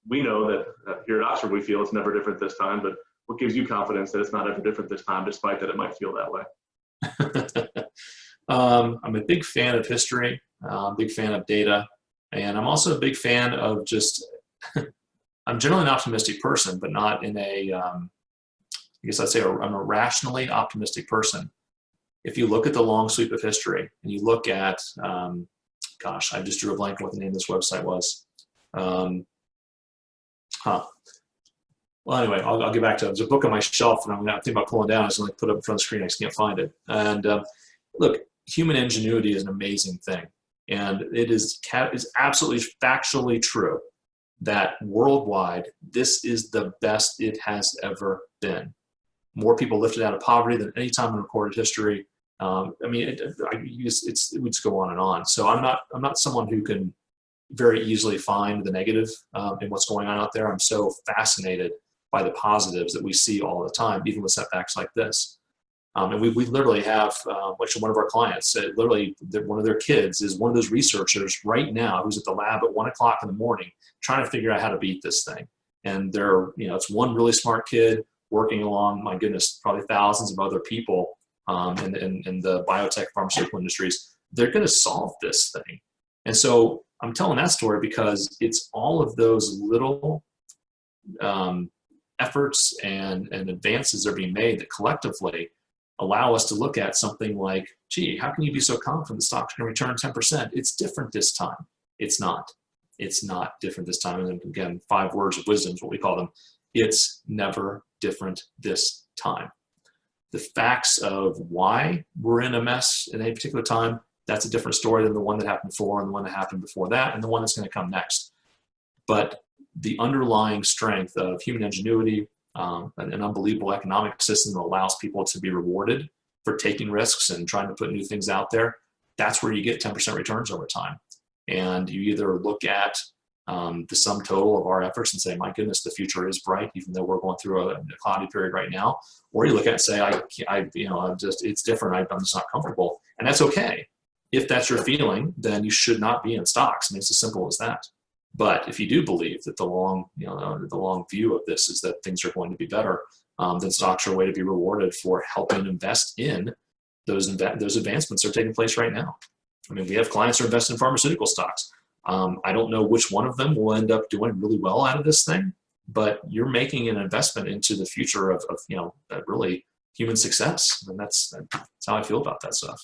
We know that here at Oxford, we feel it's never different this time, but what gives you confidence that it's not ever different this time, despite that it might feel that way? I'm a big fan of history, big fan of data, and I'm also a big fan of just, I'm generally an optimistic person, but not in a, I guess I'd say I'm a rationally optimistic person. If you look at the long sweep of history and you look at, gosh, I just drew a blank on what the name of this website was. Well, anyway, I'll get back to it. There's a book on my shelf, and I'm thinking about pulling down. I just like put it up in front of the screen. I just can't find it. And look, human ingenuity is an amazing thing, and it is absolutely factually true that worldwide, this is the best it has ever been. More people lifted out of poverty than any time in recorded history. I mean, it would just go on and on. So I'm not someone who can very easily find the negative in what's going on out there. I'm so fascinated by the positives that we see all the time, even with setbacks like this. And we literally have, which one of our clients, literally one of their kids is one of those researchers right now who's at the lab at 1 o'clock in the morning trying to figure out how to beat this thing. And they're, it's one really smart kid working along, my goodness, probably thousands of other people in the biotech pharmaceutical industries. They're going to solve this thing. And so I'm telling that story because it's all of those little efforts and advances that are being made that collectively allow us to look at something like, gee, how can you be so confident the stock's going to return 10%? It's different this time. It's not. It's not different this time. And then again, 5 words of wisdom is what we call them. It's never different this time. The facts of why we're in a mess in a particular time, that's a different story than the one that happened before and the one that happened before that and the one that's going to come next. But the underlying strength of human ingenuity, an unbelievable economic system that allows people to be rewarded for taking risks and trying to put new things out there, that's where you get 10% returns over time. And you either look at the sum total of our efforts and say, my goodness, the future is bright, even though we're going through a cloudy period right now. Or you look at it and say, it's different, I'm just not comfortable. And that's okay. If that's your feeling, then you should not be in stocks. I mean, it's as simple as that. But if you do believe that the long view of this is that things are going to be better, then stocks are a way to be rewarded for helping invest in those advancements that are taking place right now. I mean, we have clients who invest in pharmaceutical stocks. I don't know which one of them will end up doing really well out of this thing, but you're making an investment into the future of really human success, and that's how I feel about that stuff.